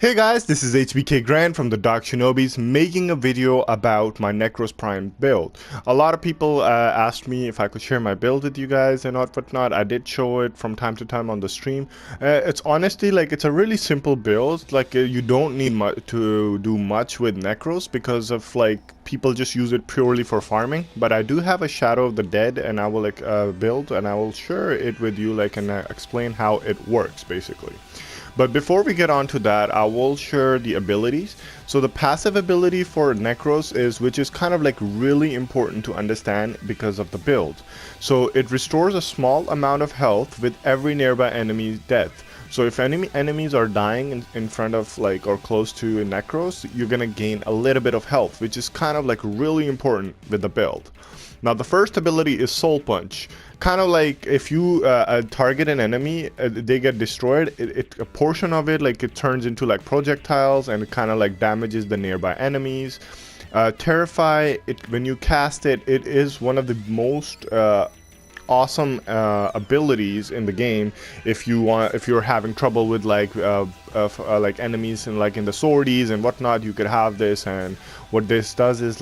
Hey guys, this is Hbkgrand from the Dark Shinobis making a video about my Nekros Prime build. A lot of people asked me if I could share my build with you guys and whatnot. I did show it from time to time on the stream. It's honestly it's a really simple build. You don't need to do much with Nekros because of people just use it purely for farming. But I do have a Shadow of the Dead and I will build and I will share it with you and explain how it works basically. But before we get on to that, I will share the abilities. So the passive ability for Nekros which is kind of really important to understand because of the build. So it restores a small amount of health with every nearby enemy's death. So if enemies are dying in front of or close to Nekros, you're gonna gain a little bit of health, which is kind of really important with the build. Now the first ability is Soul Punch. Kind of if you target an enemy, they get destroyed. A portion of it it turns into projectiles and it kind of damages the nearby enemies. Terrify, when you cast it, it is one of the most awesome abilities in the game if you're having trouble with enemies and in the swordies and whatnot. You could have this, and what this does is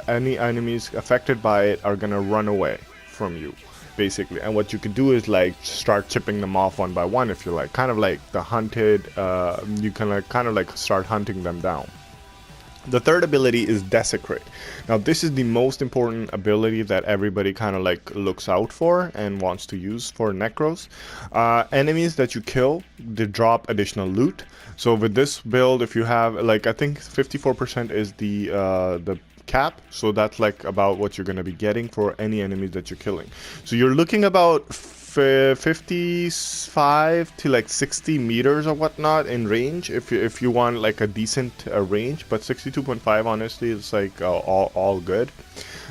any enemies affected by it are gonna run away from you basically, and what you could do is start chipping them off one by one. If you're kind of the hunted, you can kind of start hunting them down. The third ability is Desecrate. Now this is the most important ability that everybody kind of looks out for and wants to use for Nekros. Enemies that you kill, they drop additional loot. So with this build, if you have I think 54% is the cap, so that's about what you're going to be getting for any enemies that you're killing. So you're looking about 55 to 60 meters or whatnot in range if you want a decent range, but 62.5 honestly is all good.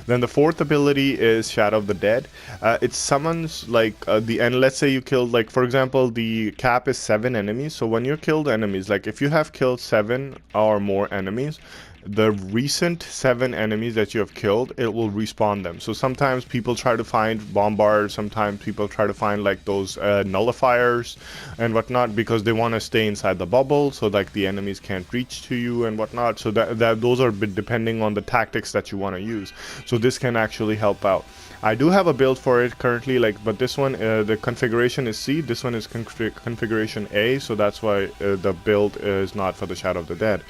Then the fourth ability is Shadow of the Dead. It summons the end. Let's say you killed for example, the cap is 7 enemies. So when you're killed enemies, if you have killed 7 or more enemies, the recent 7 enemies that you have killed, it will respawn them. So sometimes people try to find bombards, sometimes people try to find those nullifiers and whatnot, because they want to stay inside the bubble so the enemies can't reach to you and whatnot. So that those are depending on the tactics that you want to use. So this can actually help out. I do have a build for it currently, but this one, the configuration is C, this one is configuration A, so that's why the build is not for the Shadow of the Dead.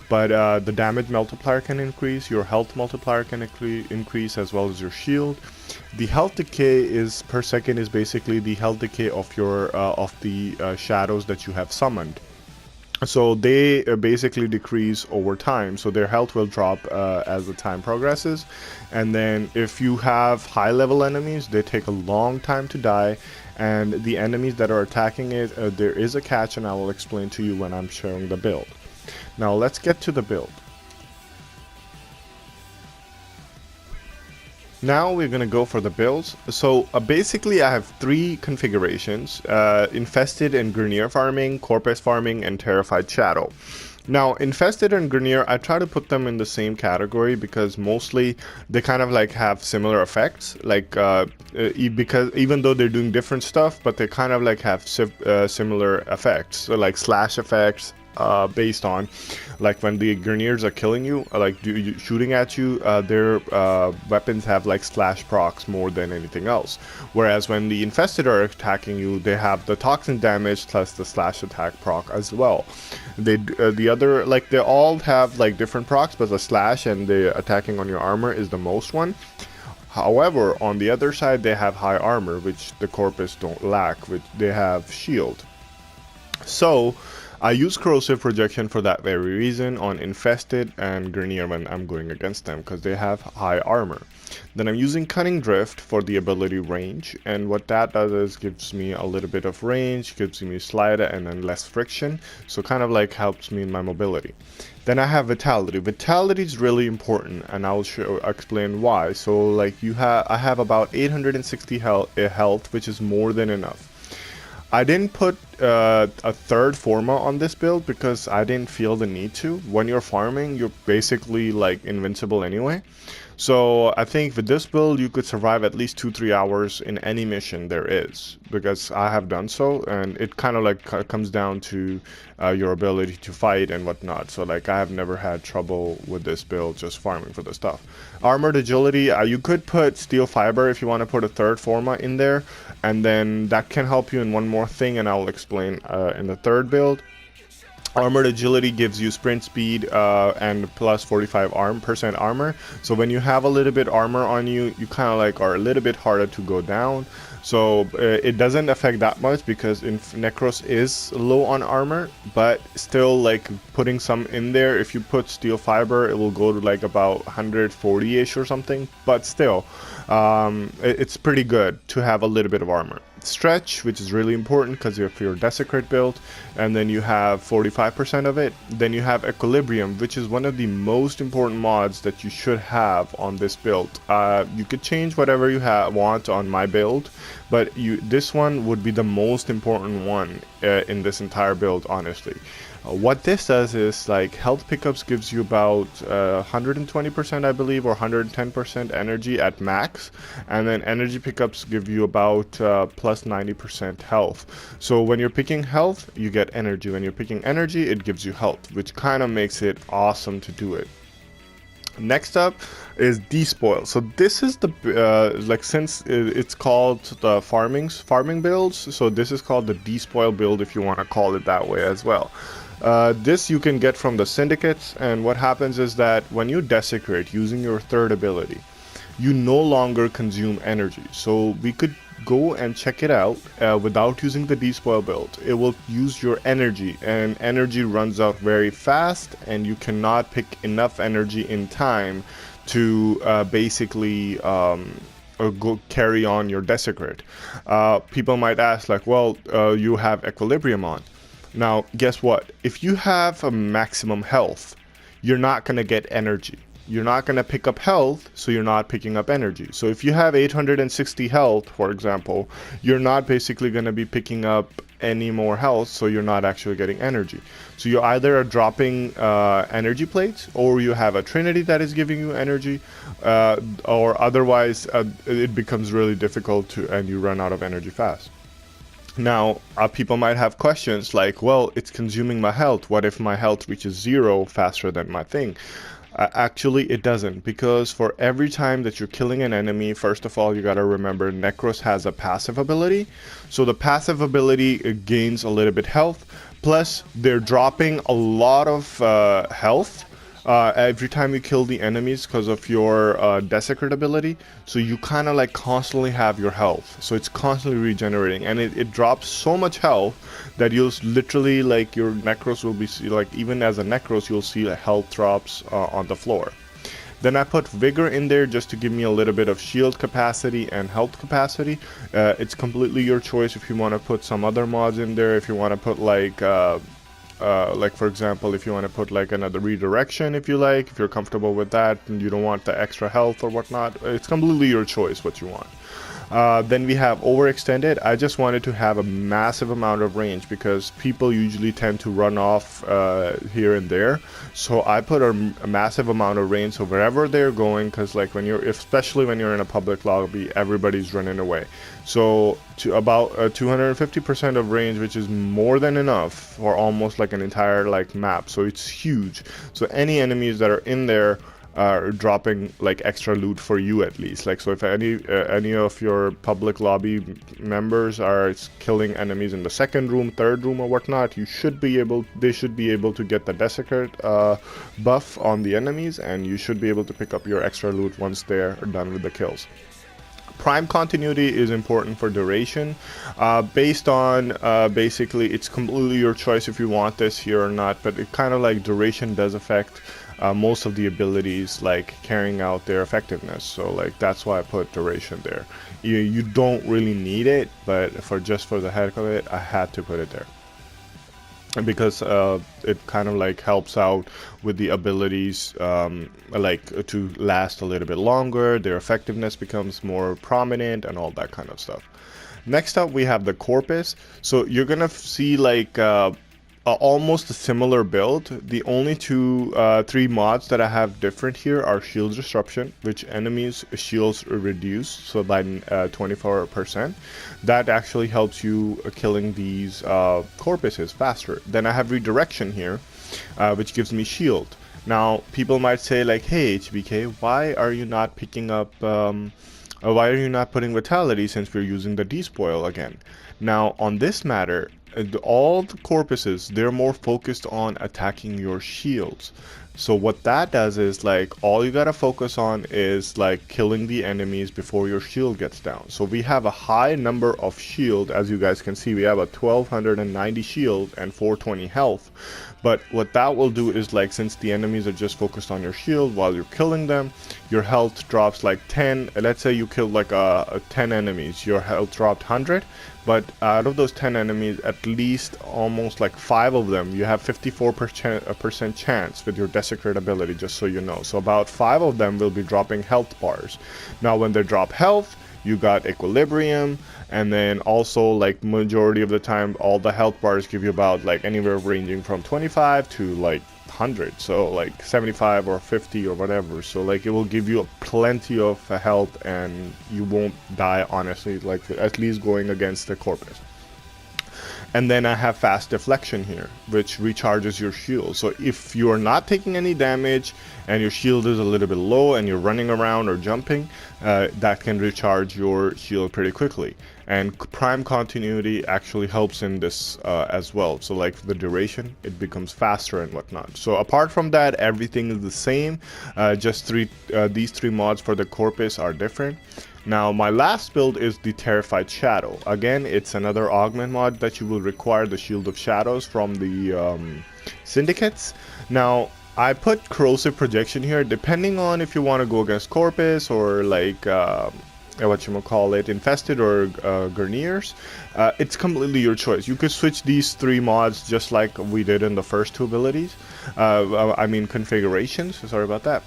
But the damage multiplier can increase, your health multiplier can increase, as well as your shield. The health decay is per second is basically the health decay of your shadows that you have summoned. So they basically decrease over time, so their health will drop as the time progresses. And then if you have high level enemies, they take a long time to die, and the enemies that are attacking it, there is a catch, and I will explain to you when I'm showing the build. Now let's get to the build. Now we're gonna go for the builds. So basically I have 3 configurations: Infested and Grenier farming, Corpus farming, and Terrified Shadow. Now Infested and Grenier, I try to put them in the same category because mostly they kind of have similar effects, because even though they're doing different stuff, but they kind of have similar effects. So slash effects, based on when the Greniers are killing you, shooting at you, their weapons have slash procs more than anything else, whereas when the Infested are attacking you, they have the toxin damage plus the slash attack proc as well. They they all have different procs, but the slash and the attacking on your armor is the most one. However, on the other side, they have high armor, which the Corpus don't lack, which they have shield. So I use Corrosive Projection for that very reason on Infested and Grenier when I'm going against them, because they have high armor. Then I'm using Cunning Drift for the ability range, and what that does is gives me a little bit of range, gives me slide and then less friction, so kind of helps me in my mobility. Then I have Vitality. Vitality is really important, and I'll explain why. So I have about 860 health, which is more than enough. I didn't put a third forma on this build because I didn't feel the need to. When you're farming, you're basically invincible anyway. So I think with this build you could survive at least 2-3 hours in any mission there is, because I have done so, and it kind of like comes down to your ability to fight and whatnot. So like I have never had trouble with this build just farming for the stuff. Armored agility, you could put steel fiber if you want to put a third forma in there, and then that can help you in one more thing, and I'll explain in the third build. Armored agility gives you sprint speed and plus 45% armor. So when you have a little bit armor on you, you kind of like are a little bit harder to go down. So it doesn't affect that much because Nekros is low on armor, but still like putting some in there, if you put steel fiber, it will go to like about 140-ish or something, but still it's pretty good to have a little bit of armor. Stretch, which is really important because if you're Desecrate build, and then you have 45% of it. Then you have Equilibrium, which is one of the most important mods that you should have on this build. You could change whatever you want on my build, but this one would be the most important one in this entire build, honestly. What this does is like health pickups gives you about 120% I believe, or 110% energy at max, and then energy pickups give you about plus 90% health. So when you're picking health you get energy, when you're picking energy it gives you health, which kind of makes it awesome to do it. Next up is Despoil. So this is the like, since it's called the farming builds, so this is called the Despoil build if you want to call it that way as well. This you can get from the syndicates, and what happens is that when you desecrate using your third ability, you no longer consume energy. So we could go and check it out without using the Despoil build. It will use your energy, and energy runs out very fast, and you cannot pick enough energy in time to basically go carry on your Desecrate. People might ask like, well, you have Equilibrium on. Now, guess what? If you have a maximum health, you're not going to get energy. You're not going to pick up health, so you're not picking up energy. So if you have 860 health, for example, you're not basically going to be picking up any more health, so you're not actually getting energy. So you either are dropping energy plates, or you have a Trinity that is giving you energy, or otherwise it becomes really difficult and you run out of energy fast. Now, people might have questions like, well, it's consuming my health. What if my health reaches 0 faster than my thing? Actually, it doesn't, because for every time that you're killing an enemy, first of all, you gotta remember Nekros has a passive ability. So the passive ability gains a little bit health, plus they're dropping a lot of health every time you kill the enemies because of your Desecrate ability. So you kind of like constantly have your health, so it's constantly regenerating, and it drops so much health that you'll literally, like, your Nekros will be, like, even as a Nekros you'll see health drops on the floor. Then I put Vigor in there just to give me a little bit of shield capacity and health capacity. It's completely your choice if you want to put some other mods in there, if you want to put like for example, if you want to put like another redirection, if you're comfortable with that and you don't want the extra health or whatnot, it's completely your choice what you want. Then we have Overextended. I just wanted to have a massive amount of range because people usually tend to run off here and there. So I put a massive amount of range, so wherever they're going, because like especially when you're in a public lobby, everybody's running away. So to about 250% of range, which is more than enough for almost like an entire like map. So it's huge. So any enemies that are in there are dropping like extra loot for you at least. Like, so if any of your public lobby members are killing enemies in the second room, third room or whatnot, they should be able to get the Desecrate buff on the enemies, and you should be able to pick up your extra loot once they're done with the kills. Prime continuity is important for duration, based on basically it's completely your choice if you want this here or not, but it kind of like duration does affect most of the abilities, like carrying out their effectiveness. So like that's why I put duration there. You don't really need it, but for the heck of it, I had to put it there. Because it kind of like helps out with the abilities like to last a little bit longer, their effectiveness becomes more prominent and all that kind of stuff. Next up we have the Corpus. So you're gonna see like almost a similar build. The only three mods that I have different here are Shield Disruption, which enemies shields reduce so by 24%. That actually helps you killing these corpuses faster. Then I have Redirection here, which gives me shield. Now people might say like, hey HBK, why are you not picking up why are you not putting Vitality since we're using the Despoil again? Now on this matter, all the corpuses, they're more focused on attacking your shields. So what that does is like all you gotta focus on is like killing the enemies before your shield gets down. So we have a high number of shield, as you guys can see. We have a 1290 shield and 420 health. But what that will do is like, since the enemies are just focused on your shield while you're killing them, your health drops like 10. Let's say you killed like 10 enemies, your health dropped 100. But out of those 10 enemies, at least almost like 5 of them, you have 54% chance with your Desecrate ability, just so you know. So about 5 of them will be dropping health bars. Now when they drop health, you got Equilibrium, and then also like majority of the time all the health bars give you about like anywhere ranging from 25 to like 100, so like 75 or 50 or whatever. So like it will give you plenty of health and you won't die, honestly, like at least going against the Corpus. And then I have Fast Deflection here, which recharges your shield. So if you are not taking any damage and your shield is a little bit low and you're running around or jumping, that can recharge your shield pretty quickly. And Prime Continuity actually helps in this as well. So like the duration, it becomes faster and whatnot. So apart from that, everything is the same. Just these three mods for the Corpus are different. Now my last build is the Terrified Shadow. Again, it's another augment mod that you will require the Shield of Shadows from the syndicates. Now I put Corrosive Projection here, depending on if you want to go against Corpus or like whatchamacallit, Infested or Garniers. It's completely your choice. You could switch these three mods just like we did in the first two abilities. I mean configurations, sorry about that.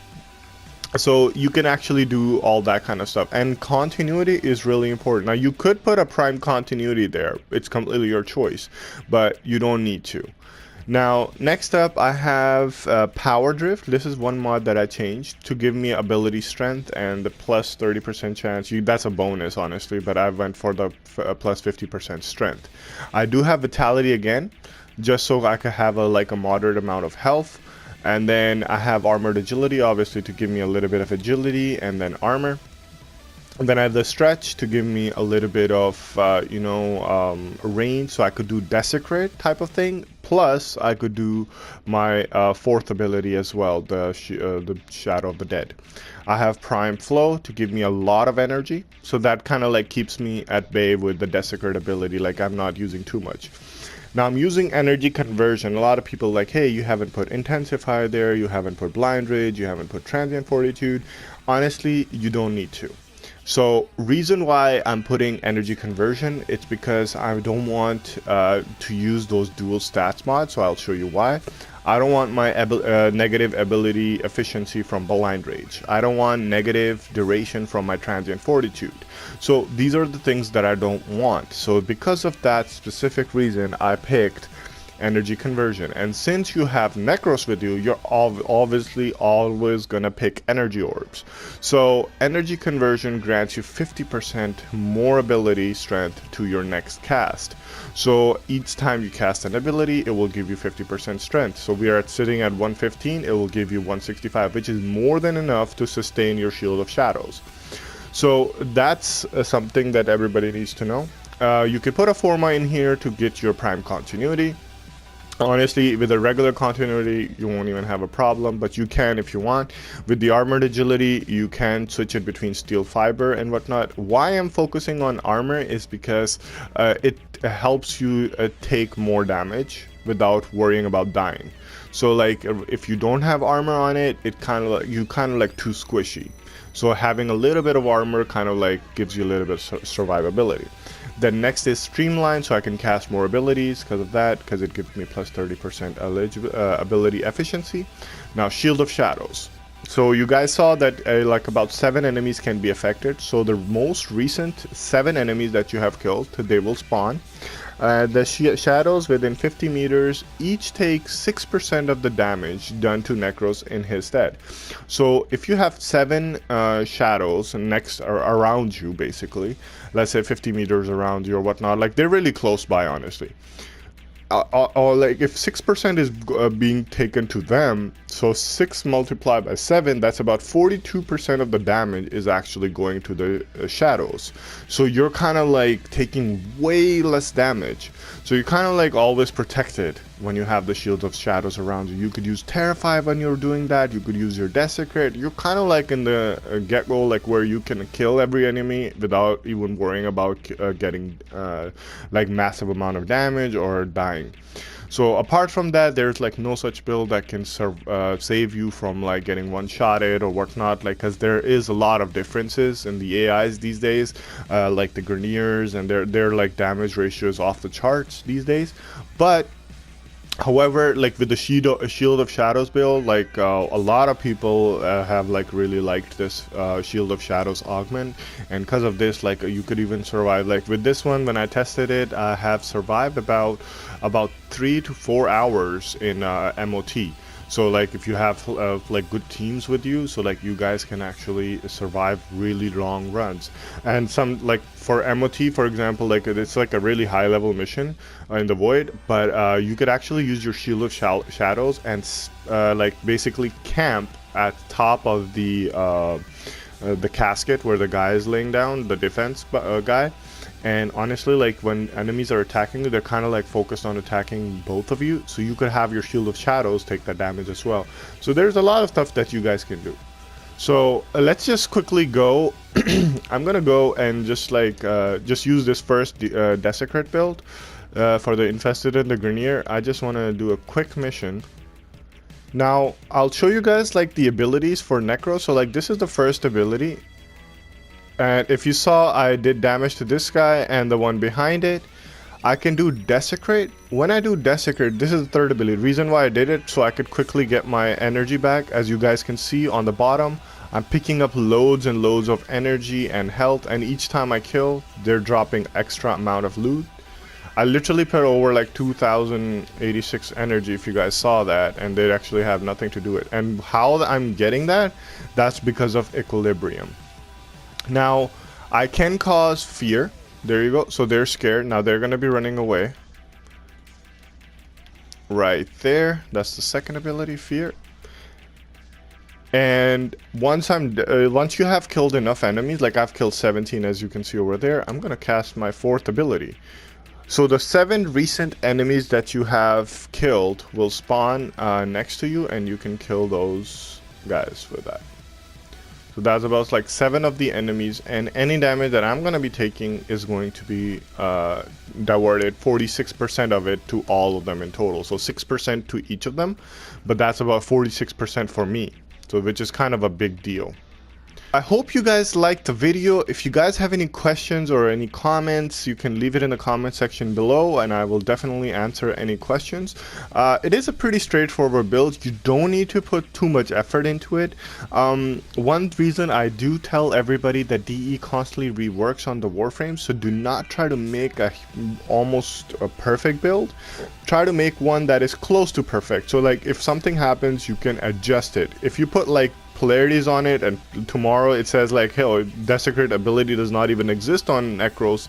So you can actually do all that kind of stuff, and continuity is really important. Now you could put a Prime Continuity there, it's completely your choice, but you don't need to. Now next up I have Power Drift. This is one mod that I changed to give me ability strength and the plus 30% chance. That's a bonus honestly, but I went for the plus 50% strength. I do have Vitality again, just so I could have a moderate amount of health. And then I have Armored Agility, obviously, to give me a little bit of agility, and then armor. And then I have the Stretch to give me a little bit of, range, so I could do Desecrate type of thing. Plus, I could do my fourth ability as well, the Shadow of the Dead. I have Prime Flow to give me a lot of energy, so that kind of like keeps me at bay with the Desecrate ability, like I'm not using too much. Now I'm using energy conversion. A lot of people like, hey, you haven't put intensifier there, you haven't put blind rage, you haven't put transient fortitude. Honestly, you don't need to. So reason why I'm putting energy conversion, it's because I don't want to use those dual stats mods, so I'll show you why. I don't want my negative ability efficiency from blind rage. I don't want negative duration from my transient fortitude. So these are the things that I don't want. So because of that specific reason, I picked energy conversion. And since you have Nekros with you, you're obviously always gonna pick energy orbs. So energy conversion grants you 50% more ability strength to your next cast. So each time you cast an ability, it will give you 50% strength. So we are sitting at 115, it will give you 165, which is more than enough to sustain your Shield of Shadows. So that's something that everybody needs to know. You can put a forma in here to get your Prime Continuity. Honestly, with a regular continuity, you won't even have a problem, but you can if you want. With the Armored Agility, you can switch it between Steel Fiber and whatnot. Why I'm focusing on armor is because it helps you take more damage without worrying about dying. So like if you don't have armor on it, you kind of like too squishy. So having a little bit of armor kind of like gives you a little bit of survivability. Then next is Streamline, so I can cast more abilities because of that, because it gives me plus 30% ability efficiency. Now Shield of Shadows. So you guys saw that like about 7 enemies can be affected. So the most recent 7 enemies that you have killed, they will spawn. The shadows within 50 meters each take 6% of the damage done to Nekros in his stead. So if you have 7 shadows next or around you, basically, let's say 50 meters around you or whatnot, like they're really close by, honestly. Or like if 6% is being taken to them, so 6 multiplied by 7, that's about 42% of the damage is actually going to the shadows. So you're kind of like taking way less damage. So you're kind of like always protected when you have the Shield of Shadows around you. You could use Terrify when you're doing that. You could use your Desecrate. You're kind of like in the get-go, like where you can kill every enemy without even worrying about getting like massive amount of damage or dying. So apart from that, there's like no such build that can save you from like getting one-shotted or whatnot, like because there is a lot of differences in the AIs these days, like the Greniers, and their like damage ratios off the charts these days. But however, like with the Shield of Shadows build, like a lot of people have like really liked this Shield of Shadows augment, and because of this, like you could even survive. Like with this one, when I tested it, I have survived about 3 to 4 hours in MOT. So like if you have like good teams with you, so like you guys can actually survive really long runs. And some, like for MOT for example, like it's like a really high level mission in the void, but you could actually use your Shield of Shadows and like basically camp at top of the casket where the guy is laying down, the defense guy. And honestly, like when enemies are attacking you, they're kind of like focused on attacking both of you, so you could have your Shield of Shadows take that damage as well. So there's a lot of stuff that you guys can do. So let's just quickly go. I'm gonna go and just like just use this first Desecrate build for the Infested and the Grenier. I just want to do a quick mission. Now I'll show you guys like the abilities for Nekros. So like this is the first ability. And if you saw, I did damage to this guy and the one behind it. I can do Desecrate. When I do Desecrate, this is the third ability. Reason why I did it, so I could quickly get my energy back. As you guys can see on the bottom, I'm picking up loads and loads of energy and health, and each time I kill, they're dropping extra amount of loot. I literally put over like 2086 energy, if you guys saw that, and they actually have nothing to do with it. And how I'm getting that, that's because of Equilibrium. Now, I can cause fear. There you go. So they're scared. Now they're going to be running away. Right there. That's the second ability, fear. And once you have killed enough enemies, like I've killed 17 as you can see over there, I'm going to cast my fourth ability. So the 7 recent enemies that you have killed will spawn next to you, and you can kill those guys with that. So that's about like 7 of the enemies, and any damage that I'm going to be taking is going to be diverted, 46% of it to all of them in total. So 6% to each of them, but that's about 46% for me. So which is kind of a big deal. I hope you guys liked the video. If you guys have any questions or any comments, you can leave it in the comment section below, and I will definitely answer any questions. It is a pretty straightforward build. You don't need to put too much effort into it. One reason I do tell everybody that DE constantly reworks on the Warframe, so do not try to make almost a perfect build. Try to make one that is close to perfect. So like if something happens, you can adjust it. If you put like polarities on it and tomorrow it says like, hey, Desecrate ability does not even exist on Nekros,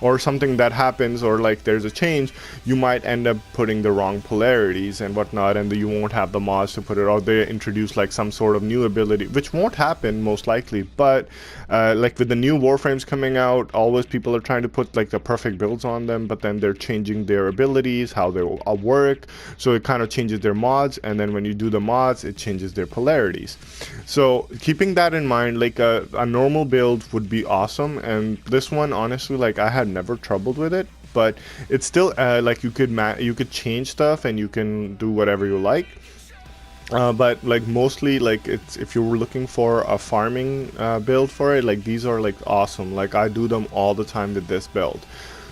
or something that happens, or like there's a change, you might end up putting the wrong polarities and whatnot, and you won't have the mods to put it, or they introduce like some sort of new ability, which won't happen most likely. But like with the new Warframes coming out, always people are trying to put like the perfect builds on them, but then they're changing their abilities, how they will work, so it kind of changes their mods, and then when you do the mods, it changes their polarities. So keeping that in mind, like a normal build would be awesome, and this one honestly, like I had never troubled with it, but it's still like you could change stuff and you can do whatever you like, but like mostly like it's, if you were looking for a farming build for it, like these are like awesome. Like I do them all the time with this build.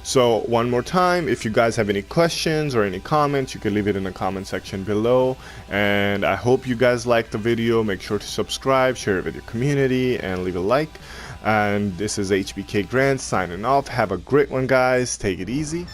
So one more time, if you guys have any questions or any comments, you can leave it in the comment section below. And I hope you guys liked the video. Make sure to subscribe, share it with your community, and leave a like. And this is Hbkgrand signing off. Have a great one, guys. Take it easy.